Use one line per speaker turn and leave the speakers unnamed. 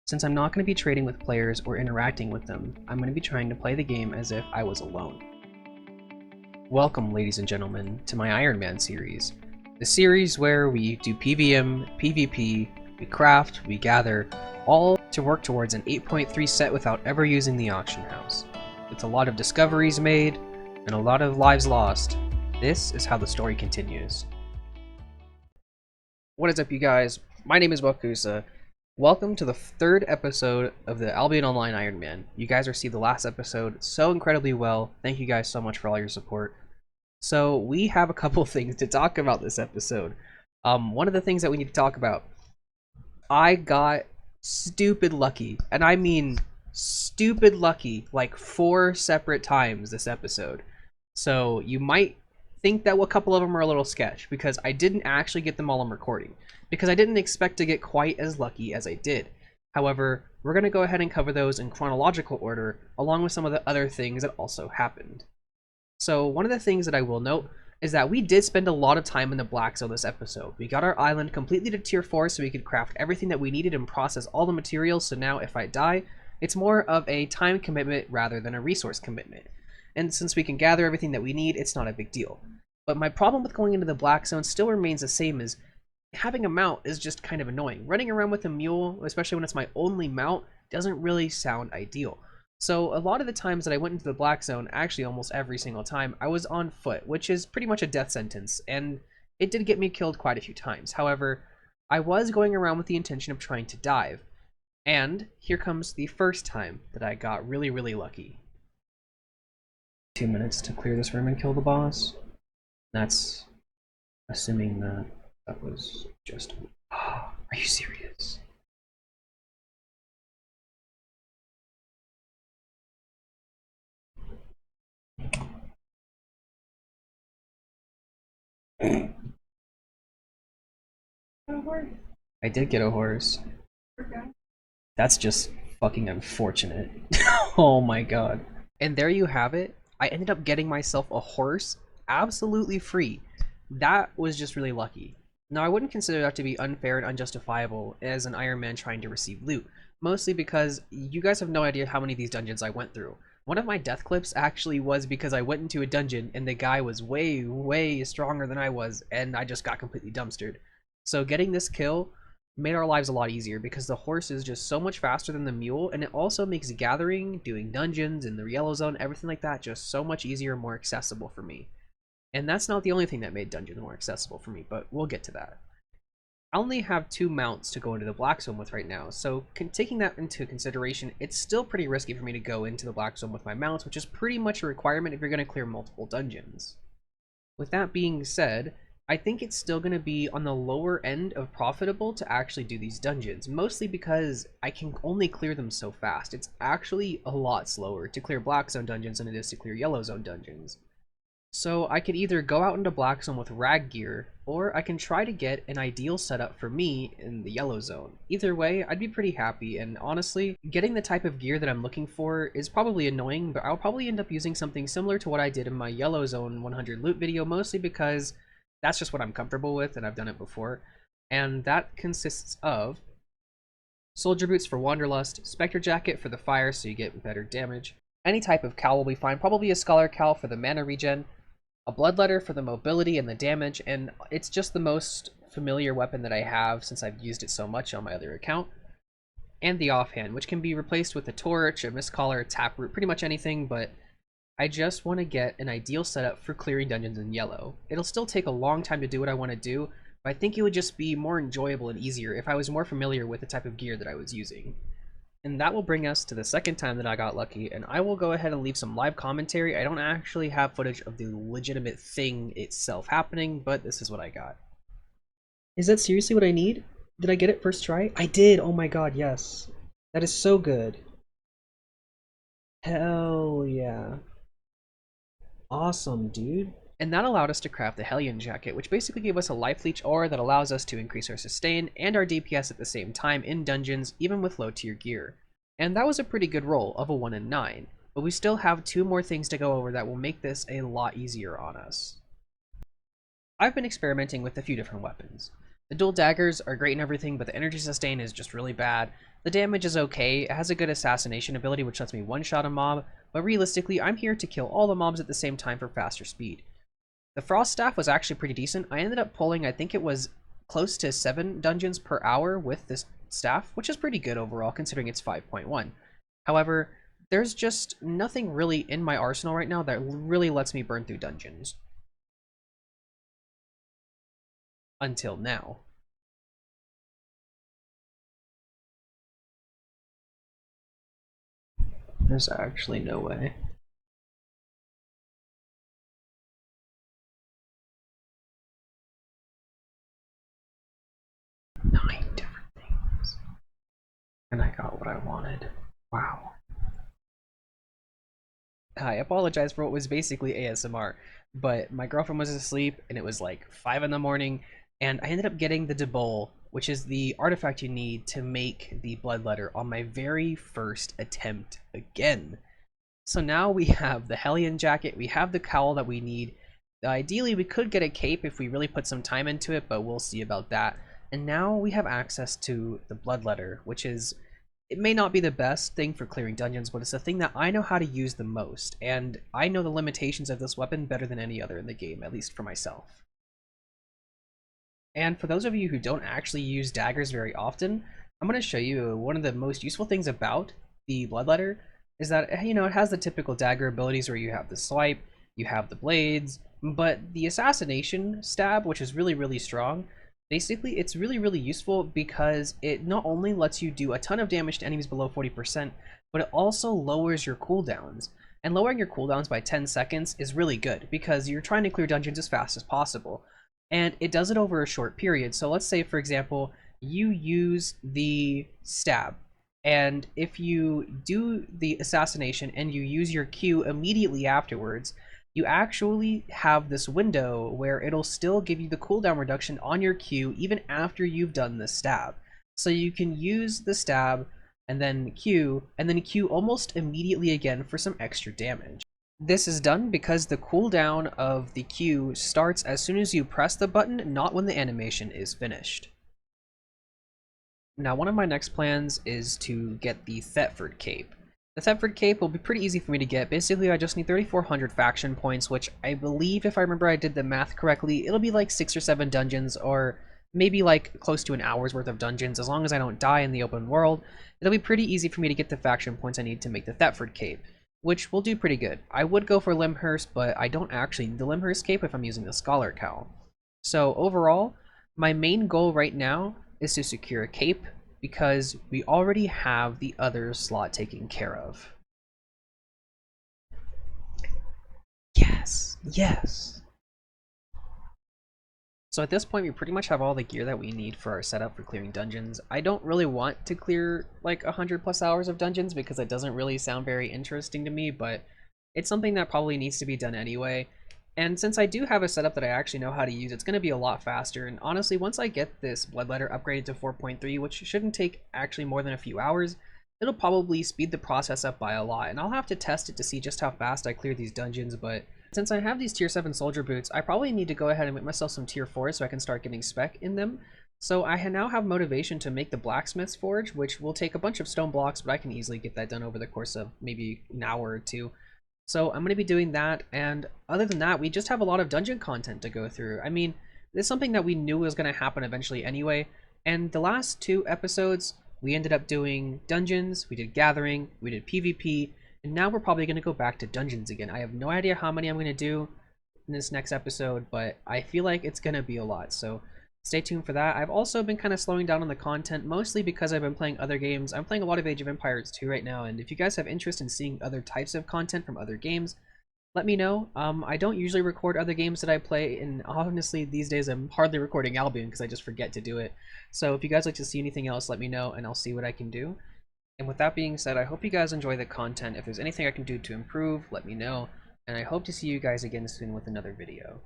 Since I'm not going to be trading with players or interacting with them, I'm going to be trying to play the game as if I was alone. Welcome, ladies and gentlemen, to my Ironman series. The series where we do PvM, PvP, we craft, we gather, all to work towards an 8.3 set without ever using the auction house. With a lot of discoveries made, and a lot of lives lost, this is how the story continues. What is up, you guys? My name is Wakusa. Welcome to the third episode of the Albion Online Ironman. You guys received the last episode so incredibly well. Thank you guys so much for all your support. So we have a couple things to talk about this episode. One of the things that we need to talk about, I got stupid lucky, and I mean stupid lucky, like 4 separate times this episode. So you might think that a couple of them are a little sketch, because I didn't actually get them all on recording, because I didn't expect to get quite as lucky as I did. However, we're going to go ahead and cover those in chronological order, along with some of the other things that also happened. So one of the things that I will note is that we did spend a lot of time in the Black Zone this episode. We got our island completely to tier 4 so we could craft everything that we needed and process all the materials, so now if I die, it's more of a time commitment rather than a resource commitment. And since we can gather everything that we need, it's not a big deal. But my problem with going into the Black Zone still remains the same, as having a mount is just kind of annoying. Running around with a mule, especially when it's my only mount, doesn't really sound ideal. So a lot of the times that I went into the Black Zone, actually almost every single time, I was on foot, which is pretty much a death sentence, and it did get me killed quite a few times. However, I was going around with the intention of trying to dive, and here comes the first time that I got really, really lucky. 2 minutes to clear this room and kill the boss. That's assuming that that was just... Are you serious? I did get a horse. That's just fucking unfortunate. Oh my god. And there you have it. I ended up getting myself a horse absolutely free. That was just really lucky. Now, I wouldn't consider that to be unfair and unjustifiable as an Ironman trying to receive loot, mostly because you guys have no idea how many of these dungeons I went through. One of my death clips actually was because I went into a dungeon and the guy was way, way stronger than I was, and I just got completely dumpstered. So getting this kill made our lives a lot easier, because the horse is just so much faster than the mule, and it also makes gathering, doing dungeons in the yellow zone, everything like that, just so much easier and more accessible for me. And that's not the only thing that made dungeons more accessible for me, but we'll get to that. I only have 2 mounts to go into the Black Zone with right now, so taking that into consideration, it's still pretty risky for me to go into the Black Zone with my mounts, which is pretty much a requirement if you're going to clear multiple dungeons. With that being said, I think it's still going to be on the lower end of profitable to actually do these dungeons, mostly because I can only clear them so fast. It's actually a lot slower to clear Black Zone dungeons than it is to clear Yellow Zone dungeons. So I could either go out into Black Zone with rag gear, or I can try to get an ideal setup for me in the Yellow Zone. Either way, I'd be pretty happy, and honestly, getting the type of gear that I'm looking for is probably annoying, but I'll probably end up using something similar to what I did in my Yellow Zone 100 loot video, mostly because that's just what I'm comfortable with, and I've done it before. And that consists of soldier boots for Wanderlust, Spectre Jacket for the fire so you get better damage, any type of cowl will be fine, probably a Scholar Cowl for the mana regen, a Bloodletter for the mobility and the damage, and it's just the most familiar weapon that I have since I've used it so much on my other account, and the Offhand, which can be replaced with a Torch, a Mistcaller, a Taproot, pretty much anything, but I just want to get an ideal setup for clearing dungeons in yellow. It'll still take a long time to do what I want to do, but I think it would just be more enjoyable and easier if I was more familiar with the type of gear that I was using. And that will bring us to the second time that I got lucky, and I will go ahead and leave some live commentary. I don't actually have footage of the legitimate thing itself happening, but this is what I got. Is that seriously what I need? Did I get it first try? I did! Oh my god, yes. That is so good. Hell yeah. Awesome, dude. And that allowed us to craft the Hellion Jacket, which basically gave us a life leech aura that allows us to increase our sustain and our DPS at the same time in dungeons, even with low tier gear. And that was a pretty good roll of a 1 in 9, but we still have 2 more things to go over that will make this a lot easier on us. I've been experimenting with a few different weapons. The dual daggers are great and everything, but the energy sustain is just really bad. The damage is okay, it has a good assassination ability which lets me one-shot a mob, but realistically I'm here to kill all the mobs at the same time for faster speed. The Frost Staff was actually pretty decent. I ended up pulling, I think it was close to 7 dungeons per hour with this staff, which is pretty good overall considering it's 5.1. However, there's just nothing really in my arsenal right now that really lets me burn through dungeons. Until now. There's actually no way. 9 different things. And I got what I wanted. Wow. I apologize for what was basically ASMR, but my girlfriend was asleep and it was like 5 in the morning, and I ended up getting the Debole, which is the artifact you need to make the Bloodletter on my very first attempt again. So now we have the Hellion Jacket, we have the cowl that we need. Ideally, we could get a cape if we really put some time into it, but we'll see about that. And now we have access to the Bloodletter, which is, it may not be the best thing for clearing dungeons, but it's the thing that I know how to use the most, and I know the limitations of this weapon better than any other in the game, at least for myself. And for those of you who don't actually use daggers very often, I'm going to show you one of the most useful things about the Bloodletter is that, you know, it has the typical dagger abilities where you have the swipe, you have the blades, but the assassination stab, which is really, really strong, basically it's really, really useful because it not only lets you do a ton of damage to enemies below 40%, but it also lowers your cooldowns. And lowering your cooldowns by 10 seconds is really good because you're trying to clear dungeons as fast as possible. And it does it over a short period. So let's say, for example, you use the stab, and if you do the assassination and you use your Q immediately afterwards, you actually have this window where it'll still give you the cooldown reduction on your Q even after you've done the stab. So you can use the stab and then Q almost immediately again for some extra damage. This is done because the cooldown of the Q starts as soon as you press the button, not when the animation is finished. Now, one of my next plans is to get the Thetford Cape. The Thetford Cape will be pretty easy for me to get. Basically, I just need 3,400 faction points, which I believe, if I remember I did the math correctly, it'll be like 6 or 7 dungeons, or maybe like close to an hour's worth of dungeons. As long as I don't die in the open world, it'll be pretty easy for me to get the faction points I need to make the Thetford Cape, which will do pretty good. I would go for Limhurst, but I don't actually need the Limhurst Cape if I'm using the Scholar Cowl. So overall, my main goal right now is to secure a cape, because we already have the other slot taken care of. Yes, yes. So at this point, we pretty much have all the gear that we need for our setup for clearing dungeons. I don't really want to clear like 100+ hours of dungeons because it doesn't really sound very interesting to me, but it's something that probably needs to be done anyway. And since I do have a setup that I actually know how to use, it's going to be a lot faster. And honestly, once I get this Bloodletter upgraded to 4.3, which shouldn't take actually more than a few hours, it'll probably speed the process up by a lot. And I'll have to test it to see just how fast I clear these dungeons, but since I have these tier 7 soldier boots, I probably need to go ahead and make myself some tier 4s so I can start getting spec in them. So I now have motivation to make the blacksmith's forge, which will take a bunch of stone blocks, but I can easily get that done over the course of maybe an hour or two. So I'm going to be doing that, and other than that, we just have a lot of dungeon content to go through. I mean, this is something that we knew was going to happen eventually anyway, and the last 2 episodes, we ended up doing dungeons, we did gathering, we did PvP, and now we're probably going to go back to dungeons again. I have no idea how many I'm going to do in this next episode, but I feel like it's going to be a lot, so stay tuned for that. I've also been kind of slowing down on the content, mostly because I've been playing other games. I'm playing a lot of Age of Empires 2 right now, and if you guys have interest in seeing other types of content from other games, let me know. I don't usually record other games that I play, and honestly, these days I'm hardly recording Albion because I just forget to do it. So if you guys like to see anything else, let me know, and I'll see what I can do. And with that being said, I hope you guys enjoy the content. If there's anything I can do to improve, let me know, and I hope to see you guys again soon with another video.